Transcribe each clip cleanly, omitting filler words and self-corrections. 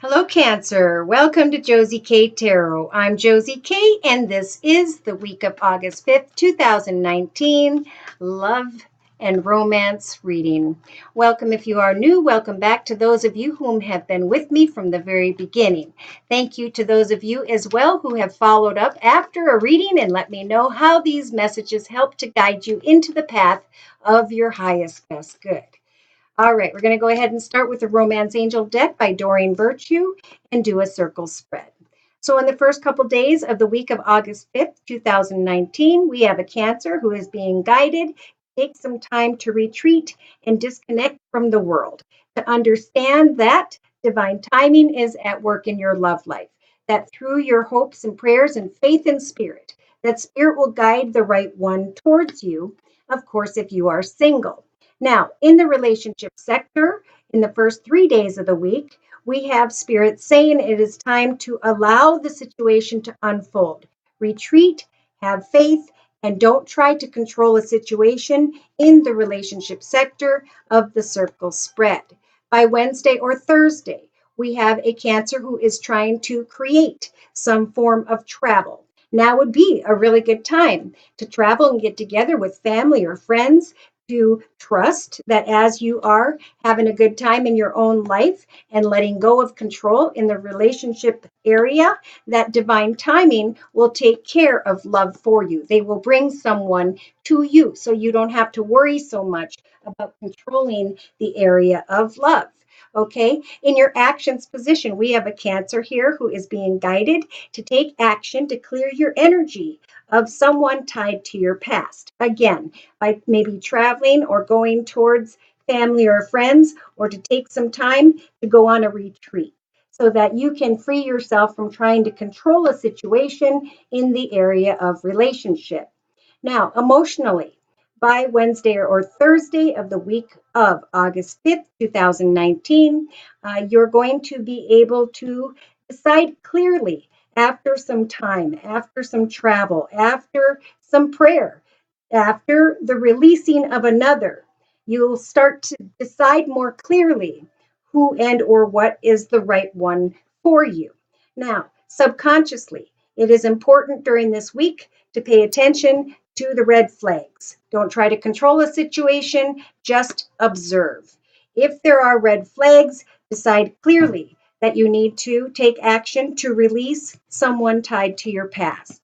Hello, Cancer. Welcome to Josie K Tarot. I'm Josie K, and this is the week of August 5th, 2019, love and romance reading. Welcome if you are new. Welcome back to those of you whom have been with me from the very beginning. Thank you to those of you as well who have followed up after a reading and let me know how these messages help to guide you into the path of your highest best good. All right, we're going to go ahead and start with the Romance Angel deck by Doreen Virtue and do a circle spread. So in the first couple days of the week of August 5th, 2019, we have a Cancer who is being guided. Take some time to retreat and disconnect from the world, to understand that divine timing is at work in your love life, that through your hopes and prayers and faith in spirit, that spirit will guide the right one towards you, of course, if you are single. Now, in the relationship sector, in the first 3 days of the week, we have Spirit saying it is time to allow the situation to unfold. Retreat, have faith, and don't try to control a situation in the relationship sector of the circle spread. By Wednesday or Thursday, we have a Cancer who is trying to create some form of travel. Now would be a really good time to travel and get together with family or friends, to trust that as you are having a good time in your own life and letting go of control in the relationship area, that divine timing will take care of love for you. They will bring someone to you so you don't have to worry so much about controlling the area of love. Okay, in your actions position, we have a Cancer here who is being guided to take action to clear your energy of someone tied to your past. Again, by maybe traveling or going towards family or friends, or to take some time to go on a retreat so that you can free yourself from trying to control a situation in the area of relationship. Now, emotionally, by Wednesday or Thursday of the week of August 5th, 2019, you're going to be able to decide clearly after some time, after some travel, after some prayer, after the releasing of another. You'll start to decide more clearly who and or what is the right one for you. Now, subconsciously, it is important during this week to pay attention to the red flags. Don't try to control a situation, just observe. If there are red flags, decide clearly that you need to take action to release someone tied to your past.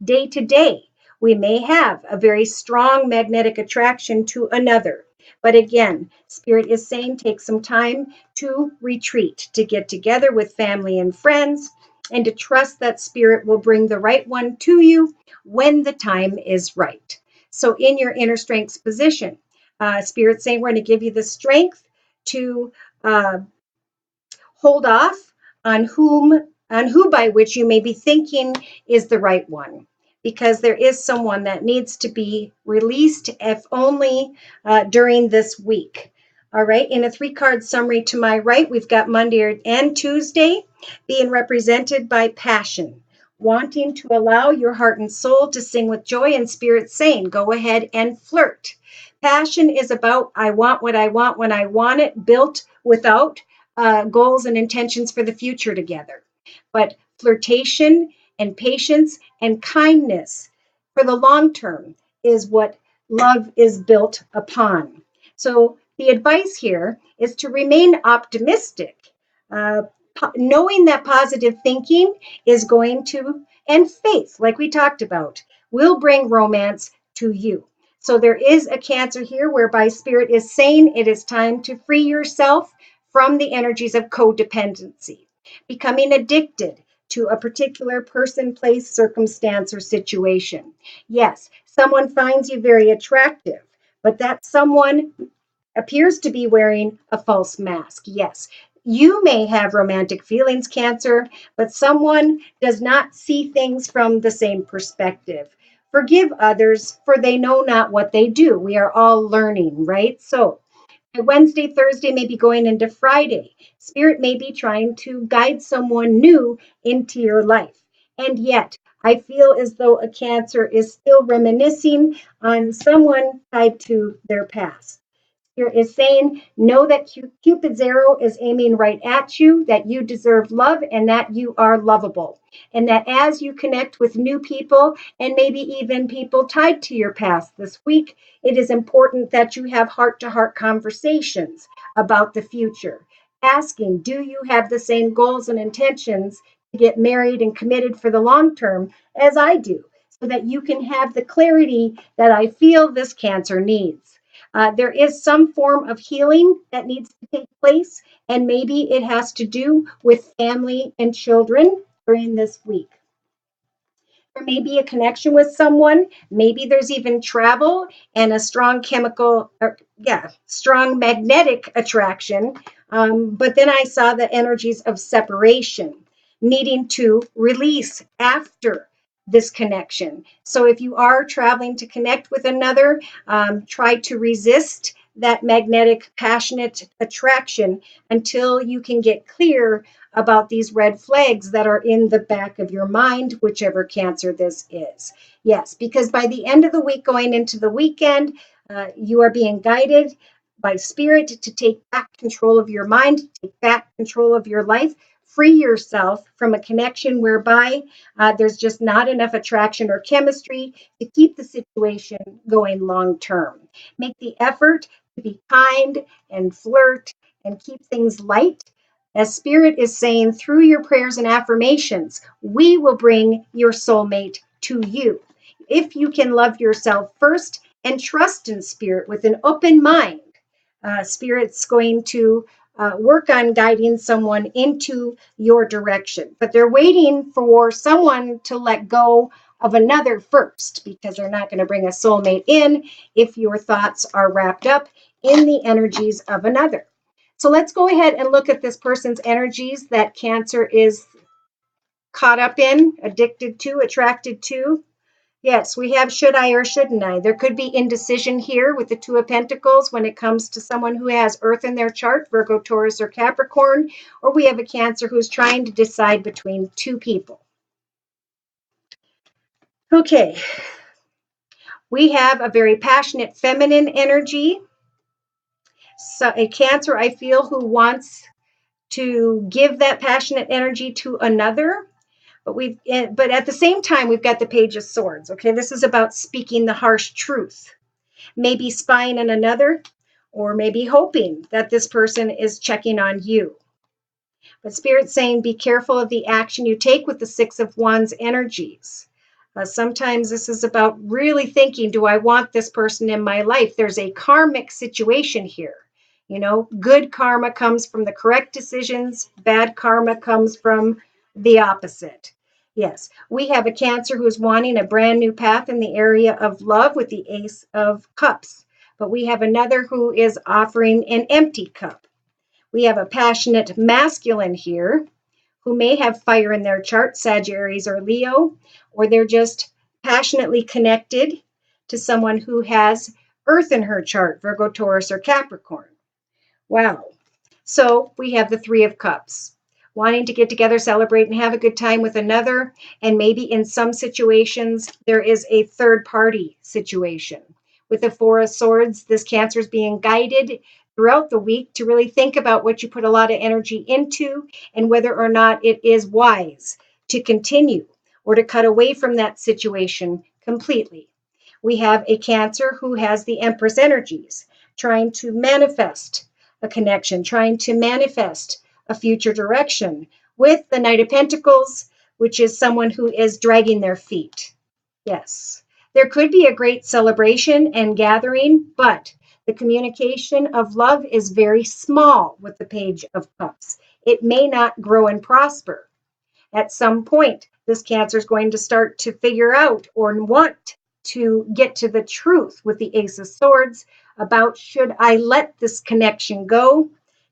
Day to day, we may have a very strong magnetic attraction to another. But again, Spirit is saying take some time to retreat, to get together with family and friends, and to trust that Spirit will bring the right one to you when the time is right. So, in your inner strengths position, Spirit's saying we're going to give you the strength to uh, hold off on who by which you may be thinking is the right one, because there is someone that needs to be released, if only during this week. All right, in a 3-card summary to my right, we've got Monday and Tuesday being represented by passion, wanting to allow your heart and soul to sing with joy, and Spirit saying go ahead and flirt. Passion is about I want what I want when I want it, built without goals and intentions for the future together. But flirtation and patience and kindness for the long term is what love is built upon. So the advice here is to remain optimistic, knowing that positive thinking is going to, and faith, like we talked about, will bring romance to you. So there is a Cancer here whereby Spirit is saying it is time to free yourself from the energies of codependency, becoming addicted to a particular person, place, circumstance, or situation. Yes, someone finds you very attractive, but that someone appears to be wearing a false mask. Yes, you may have romantic feelings, Cancer, but someone does not see things from the same perspective. Forgive others, for they know not what they do. We are all learning, right? So, Wednesday, Thursday, maybe going into Friday, Spirit may be trying to guide someone new into your life. And yet, I feel as though a Cancer is still reminiscing on someone tied to their past. Spirit is saying, know that Cupid's arrow is aiming right at you, that you deserve love and that you are lovable. And that as you connect with new people and maybe even people tied to your past this week, it is important that you have heart-to-heart conversations about the future. Asking, do you have the same goals and intentions to get married and committed for the long term as I do? So that you can have the clarity that I feel this Cancer needs. There is some form of healing that needs to take place, and maybe it has to do with family and children during this week. There may be a connection with someone. Maybe there's even travel and a strong strong magnetic attraction. But then I saw the energies of separation, needing to release after this connection. So if you are traveling to connect with another, try to resist that magnetic, passionate attraction until you can get clear about these red flags that are in the back of your mind, whichever Cancer this is. Yes, because by the end of the week, going into the weekend, you are being guided by Spirit to take back control of your mind, take back control of your life, free yourself from a connection whereby there's just not enough attraction or chemistry to keep the situation going long term. Make the effort to be kind and flirt and keep things light. As Spirit is saying, through your prayers and affirmations, we will bring your soulmate to you. If you can love yourself first and trust in Spirit with an open mind, Spirit's going to work on guiding someone into your direction. But they're waiting for someone to let go of another first, because they're not going to bring a soulmate in if your thoughts are wrapped up in the energies of another. So let's go ahead and look at this person's energies that Cancer is caught up in, addicted to, attracted to. Yes, we have should I or shouldn't I. There could be indecision here with the Two of Pentacles when it comes to someone who has Earth in their chart, Virgo, Taurus, or Capricorn, or we have a Cancer who's trying to decide between two people. Okay, we have a very passionate feminine energy. So a Cancer, I feel, who wants to give that passionate energy to another. But at the same time, we've got the Page of Swords. Okay, this is about speaking the harsh truth. Maybe spying on another, or maybe hoping that this person is checking on you. But Spirit's saying, be careful of the action you take with the Six of Wands energies. Sometimes this is about really thinking, do I want this person in my life? There's a karmic situation here. You know, good karma comes from the correct decisions. Bad karma comes from the opposite. Yes, we have a Cancer who's wanting a brand new path in the area of love with the Ace of Cups. But we have another who is offering an empty cup. We have a passionate masculine here who may have fire in their chart, Sagittarius or Leo, or they're just passionately connected to someone who has Earth in her chart, Virgo, Taurus, or Capricorn. Wow. So we have the Three of Cups, wanting to get together, celebrate, and have a good time with another. And maybe in some situations, there is a third party situation. With the Four of Swords, this Cancer is being guided throughout the week to really think about what you put a lot of energy into and whether or not it is wise to continue or to cut away from that situation completely. We have a Cancer who has the Empress energies, trying to manifest a connection, trying to manifest a future direction, with the Knight of Pentacles, which is someone who is dragging their feet. Yes, there could be a great celebration and gathering, but the communication of love is very small with the Page of Cups. It may not grow and prosper. At some point, this Cancer is going to start to figure out or want to get to the truth with the Ace of Swords about, should I let this connection go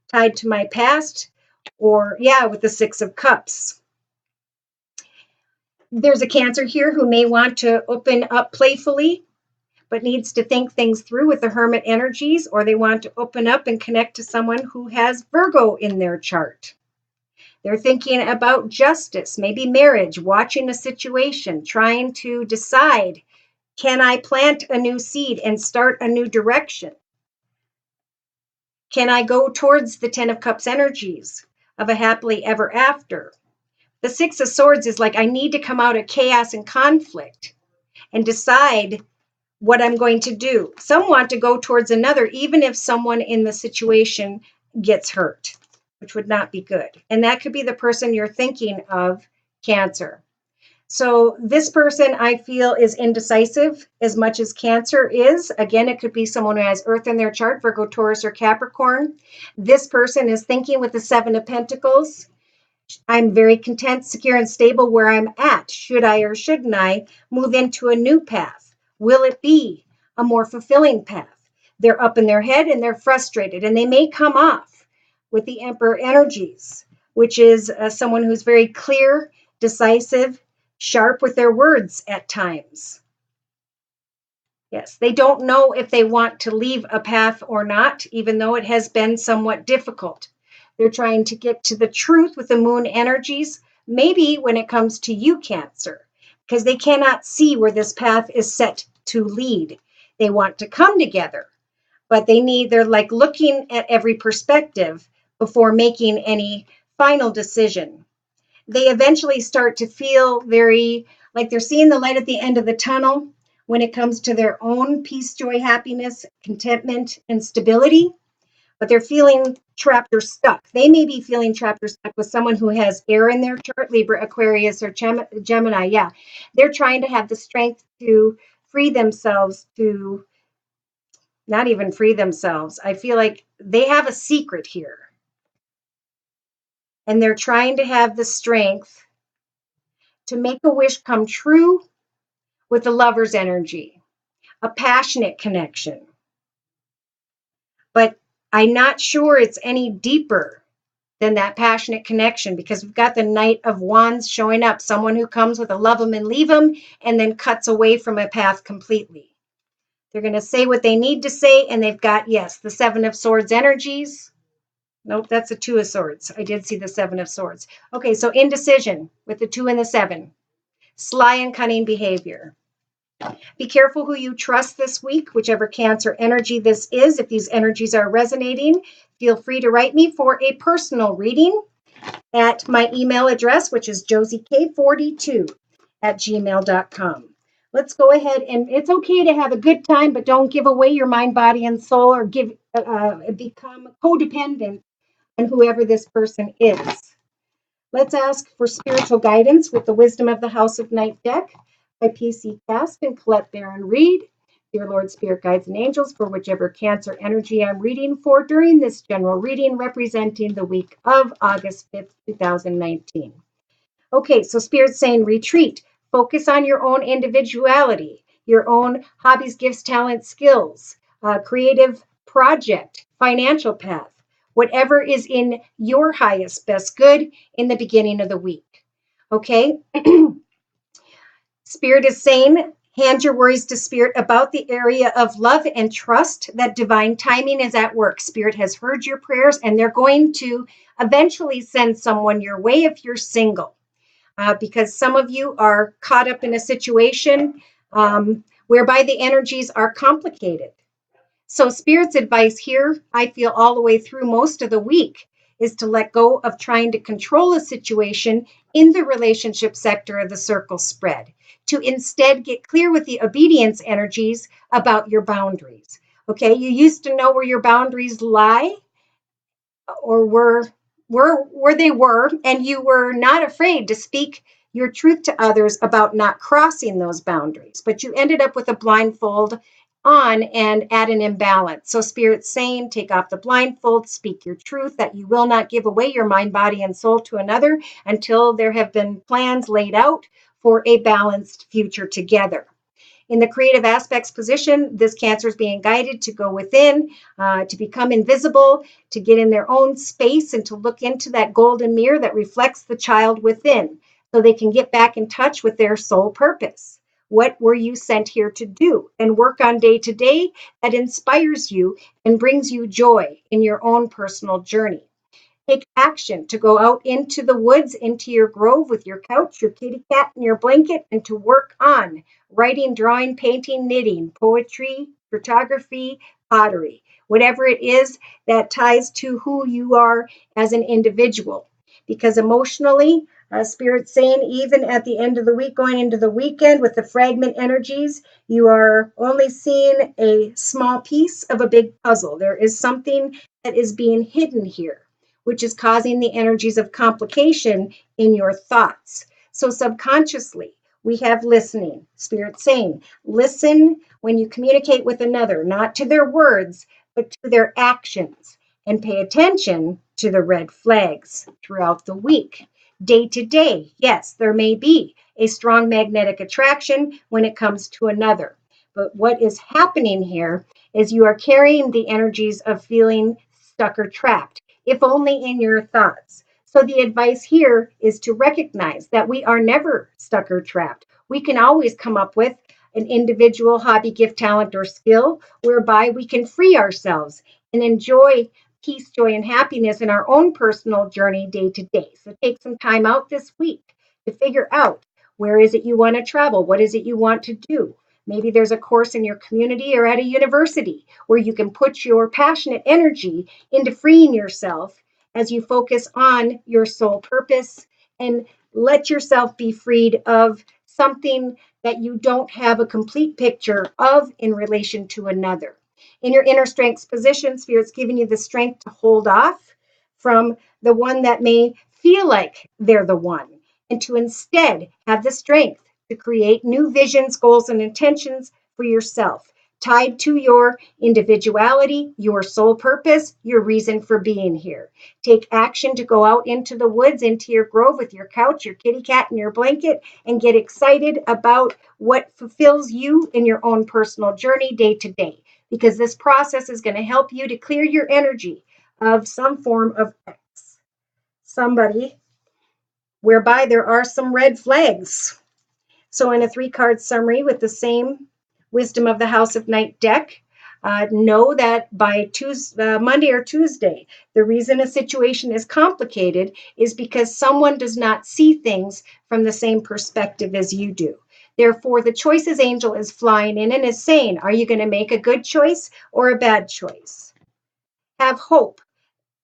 tied to my past, or with the Six of Cups. There's a Cancer here who may want to open up playfully, but needs to think things through with the Hermit energies, or they want to open up and connect to someone who has Virgo in their chart. They're thinking about justice, maybe marriage, watching a situation, trying to decide, can I plant a new seed and start a new direction? Can I go towards the 10 of Cups energies of a happily ever after? The Six of Swords is like, I need to come out of chaos and conflict and decide what I'm going to do. Some want to go towards another, even if someone in the situation gets hurt, which would not be good. And that could be the person you're thinking of, Cancer. So this person, I feel, is indecisive as much as Cancer is. Again, it could be someone who has Earth in their chart, Virgo, Taurus, or Capricorn. This person is thinking with the Seven of Pentacles. I'm very content, secure, and stable where I'm at. Should I or shouldn't I move into a new path? Will it be a more fulfilling path? They're up in their head and they're frustrated, and they may come off with the Emperor energies, which is someone who's very clear, decisive, sharp with their words at times. Yes, they don't know if they want to leave a path or not, even though it has been somewhat difficult. They're trying to get to the truth with the moon energies, maybe when it comes to you, Cancer, because they cannot see where this path is set to lead. They want to come together, but they're like looking at every perspective before making any final decision. They eventually start to feel very like they're seeing the light at the end of the tunnel when it comes to their own peace, joy, happiness, contentment, and stability, but they're feeling trapped or stuck. They may be feeling trapped or stuck with someone who has air in their chart, Libra, Aquarius, or Gemini. Yeah, they're trying to have the strength to free themselves, to not even free themselves. I feel like they have a secret here, and they're trying to have the strength to make a wish come true with the Lover's energy, a passionate connection. But I'm not sure it's any deeper than that passionate connection, because we've got the Knight of Wands showing up, someone who comes with a love them and leave them and then cuts away from a path completely. They're going to say what they need to say, and they've got, yes, the Seven of Swords energies. Nope, that's the Two of Swords. I did see the Seven of Swords. Okay, so indecision with the 2 and the 7. Sly and cunning behavior. Be careful who you trust this week, whichever Cancer energy this is. If these energies are resonating, feel free to write me for a personal reading at my email address, which is josiek42@gmail.com. Let's go ahead, and it's okay to have a good time, but don't give away your mind, body, and soul, or become codependent on whoever this person is. Let's ask for spiritual guidance with the Wisdom of the House of Night deck by PC Cast and Colette Baron Reed. Dear Lord, Spirit, Guides, and Angels, for whichever Cancer energy I'm reading for during this general reading representing the week of August 5th, 2019. Okay, so Spirit's saying retreat. Focus on your own individuality, your own hobbies, gifts, talents, skills, creative project, financial path, whatever is in your highest, best good in the beginning of the week. Okay? Spirit is saying, hand your worries to Spirit about the area of love and trust that divine timing is at work. Spirit has heard your prayers, and they're going to eventually send someone your way if you're single. Because some of you are caught up in a situation whereby the energies are complicated. So Spirit's advice here, I feel all the way through most of the week, is to let go of trying to control a situation in the relationship sector of the circle spread, to instead get clear with the obedience energies about your boundaries. Okay, you used to know where your boundaries lie, or where they were, and you were not afraid to speak your truth to others about not crossing those boundaries, but you ended up with a blindfold on and at an imbalance. So Spirit's saying, take off the blindfold, speak your truth, that you will not give away your mind, body, and soul to another until there have been plans laid out for a balanced future together. In the creative aspects position, this Cancer is being guided to go within, to become invisible, to get in their own space, and to look into that golden mirror that reflects the child within, so they can get back in touch with their soul purpose. What were you sent here to do? And work on day to day that inspires you and brings you joy in your own personal journey. Take action to go out into the woods, into your grove with your couch, your kitty cat, and your blanket, and to work on writing, drawing, painting, knitting, poetry, photography, pottery. whatever it is that ties to who you are as an individual. Because emotionally, Spirit's saying, even at the end of the week, going into the weekend with the fragment energies, you are only seeing a small piece of a big puzzle. There is something that is being hidden here, which is causing the energies of complication in your thoughts. So subconsciously, we have listening. Spirit saying, listen when you communicate with another, not to their words, but to their actions, and pay attention to the red flags throughout the week. Day to day, yes, there may be a strong magnetic attraction when it comes to another. But what is happening here is you are carrying the energies of feeling stuck or trapped, if only in your thoughts. So the advice here is to recognize that we are never stuck or trapped. We can always come up with an individual hobby, gift, talent, or skill whereby we can free ourselves and enjoy peace, joy, and happiness in our own personal journey day to day. So take some time out this week to figure out, where is it you want to travel? What is it you want to do? Maybe there's a course in your community or at a university where you can put your passionate energy into freeing yourself as you focus on your soul purpose and let yourself be freed of something that you don't have a complete picture of in relation to another. In your inner strengths position, Spirit's giving you the strength to hold off from the one that may feel like they're the one, and to instead have the strength to create new visions, goals, and intentions for yourself, tied to your individuality, your soul purpose, your reason for being here. Take action to go out into the woods, into your grove with your couch, your kitty cat, and your blanket, and get excited about what fulfills you in your own personal journey day to day, because this process is going to help you to clear your energy of some form of X. Somebody whereby there are some red flags. So in a 3-card summary with the same Wisdom of the House of Night deck, know that by Monday or Tuesday, the reason a situation is complicated is because someone does not see things from the same perspective as you do. Therefore, the choices angel is flying in and is saying, are you going to make a good choice or a bad choice? Have hope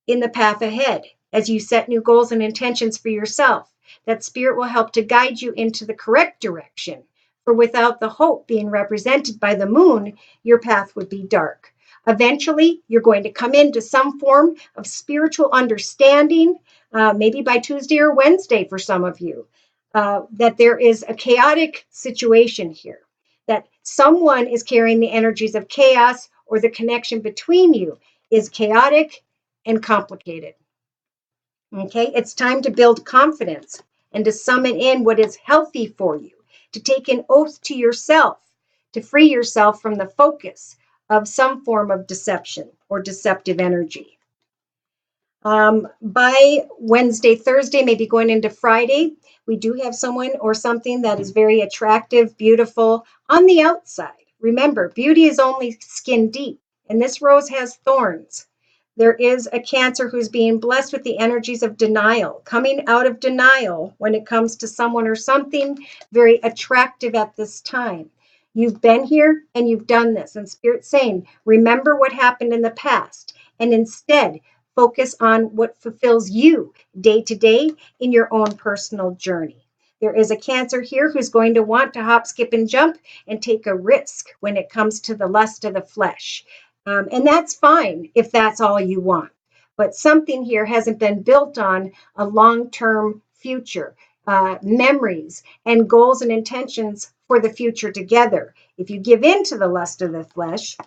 in the path ahead as you set new goals and intentions for yourself. That Spirit will help to guide you into the correct direction. For without the hope being represented by the moon, your path would be dark. Eventually, you're going to come into some form of spiritual understanding, maybe by Tuesday or Wednesday for some of you, that there is a chaotic situation here, that someone is carrying the energies of chaos, or the connection between you is chaotic and complicated. Okay, it's time to build confidence and to summon in what is healthy for you, to take an oath to yourself, to free yourself from the focus of some form of deception or deceptive energy. By Wednesday, Thursday, maybe going into Friday, we do have someone or something that is very attractive, beautiful on the outside. Remember, beauty is only skin deep, and this rose has thorns. There is a Cancer who's being blessed with the energies of denial, coming out of denial when it comes to someone or something very attractive at this time. You've been here and you've done this, and Spirit's saying, remember what happened in the past, and instead focus on what fulfills you day to day in your own personal journey. There is a Cancer here who's going to want to hop, skip, and jump and take a risk when it comes to the lust of the flesh. And that's fine if that's all you want. But something here hasn't been built on a long-term future, memories, and goals and intentions for the future together. If you give in to the lust of the flesh,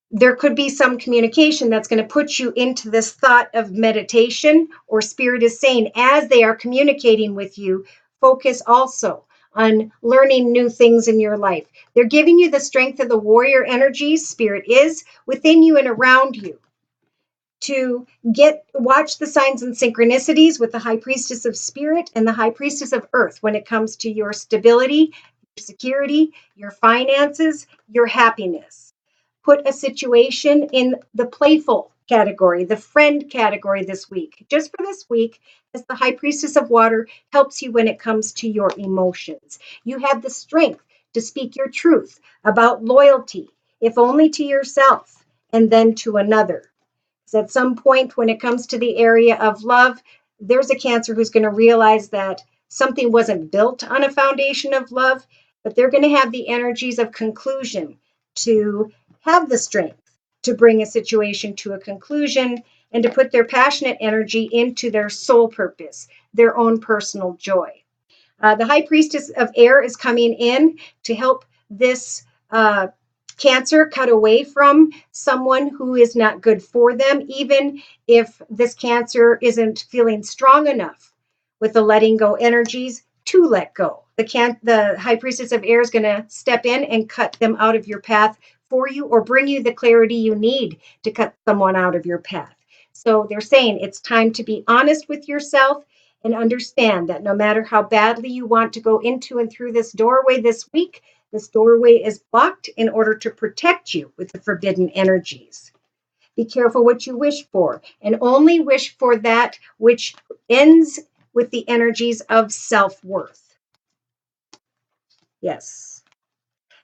there could be some communication that's going to put you into this thought of meditation, or Spirit is saying, as they are communicating with you, focus also on learning new things in your life. They're giving you the strength of the warrior energies, Spirit is within you and around you, to watch the signs and synchronicities with the High Priestess of Spirit and the High Priestess of Earth when it comes to your stability, your security, your finances, your happiness. Put a situation in the playful category, the friend category this week, just for this week, as the High Priestess of Water helps you when it comes to your emotions. You have the strength to speak your truth about loyalty if only to yourself and then to another. Because at some point, when it comes to the area of love, there's a Cancer who's going to realize that something wasn't built on a foundation of love, but they're going to have the energies of conclusion to have the strength to bring a situation to a conclusion and to put their passionate energy into their soul purpose, their own personal joy. The High Priestess of Air is coming in to help this Cancer cut away from someone who is not good for them, even if this Cancer isn't feeling strong enough with the letting go energies to let go. The High Priestess of Air is going to step in and cut them out of your path for you, or bring you the clarity you need to cut someone out of your path. So they're saying it's time to be honest with yourself and understand that no matter how badly you want to go into and through this doorway this week, this doorway is blocked in order to protect you with the forbidden energies. Be careful what you wish for, and only wish for that which ends with the energies of self-worth. Yes.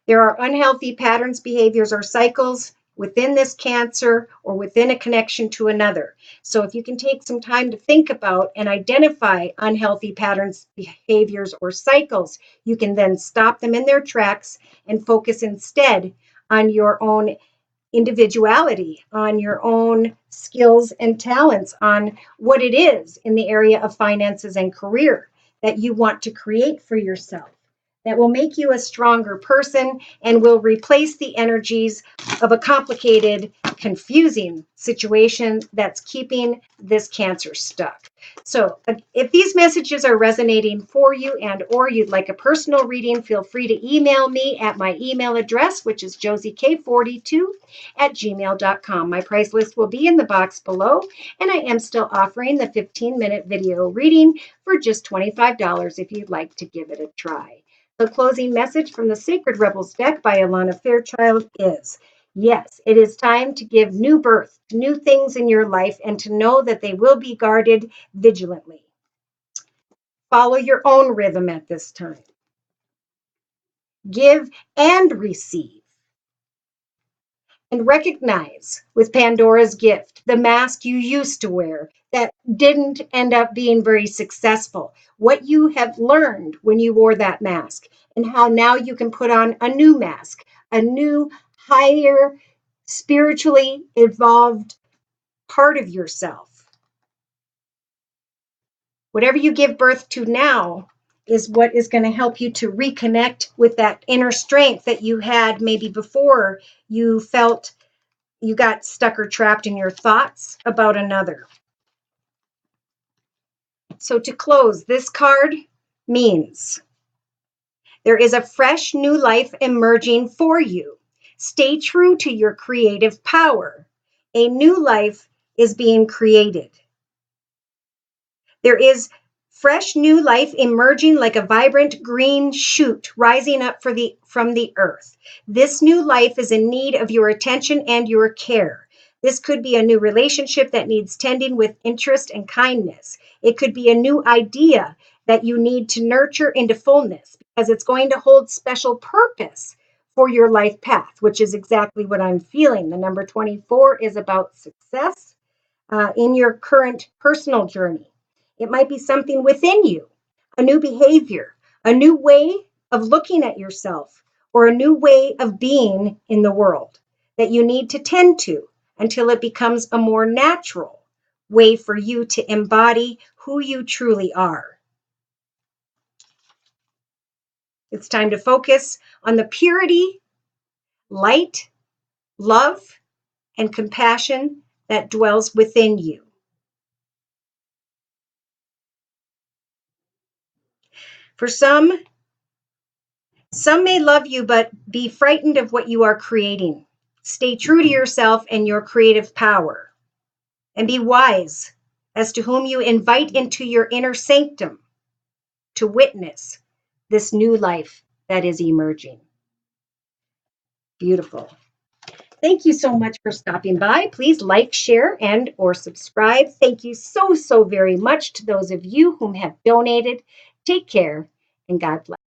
There are unhealthy patterns, behaviors, or cycles within this Cancer or within a connection to another. So if you can take some time to think about and identify unhealthy patterns, behaviors, or cycles, you can then stop them in their tracks and focus instead on your own individuality, on your own skills and talents, on what it is in the area of finances and career that you want to create for yourself, that will make you a stronger person and will replace the energies of a complicated, confusing situation that's keeping this Cancer stuck. So if these messages are resonating for you and or you'd like a personal reading, feel free to email me at my email address, which is josiek42@gmail.com. My price list will be in the box below, and I am still offering the 15-minute video reading for just $25 if you'd like to give it a try. The closing message from the Sacred Rebels deck by Alana Fairchild is, yes, it is time to give new birth to new things in your life and to know that they will be guarded vigilantly. Follow your own rhythm at this time. Give and receive. And recognize with Pandora's gift the mask you used to wear that didn't end up being very successful, what you have learned when you wore that mask, and how now you can put on a new mask, a new, higher, spiritually evolved part of yourself. Whatever you give birth to now is what is going to help you to reconnect with that inner strength that you had maybe before you felt you got stuck or trapped in your thoughts about another. So to close, this card means there is a fresh new life emerging for you. Stay true to your creative power. A new life is being created. There is fresh new life emerging like a vibrant green shoot rising up from the earth. This new life is in need of your attention and your care. This could be a new relationship that needs tending with interest and kindness. It could be a new idea that you need to nurture into fullness because it's going to hold special purpose for your life path, which is exactly what I'm feeling. The number 24 is about success in your current personal journey. It might be something within you, a new behavior, a new way of looking at yourself, or a new way of being in the world that you need to tend to until it becomes a more natural way for you to embody who you truly are. It's time to focus on the purity, light, love, and compassion that dwells within you. For some may love you, but be frightened of what you are creating. Stay true to yourself and your creative power, and be wise as to whom you invite into your inner sanctum to witness this new life that is emerging. Beautiful. Thank you so much for stopping by. Please like, share, and or subscribe. Thank you so very much to those of you whom have donated. Take care, and God bless.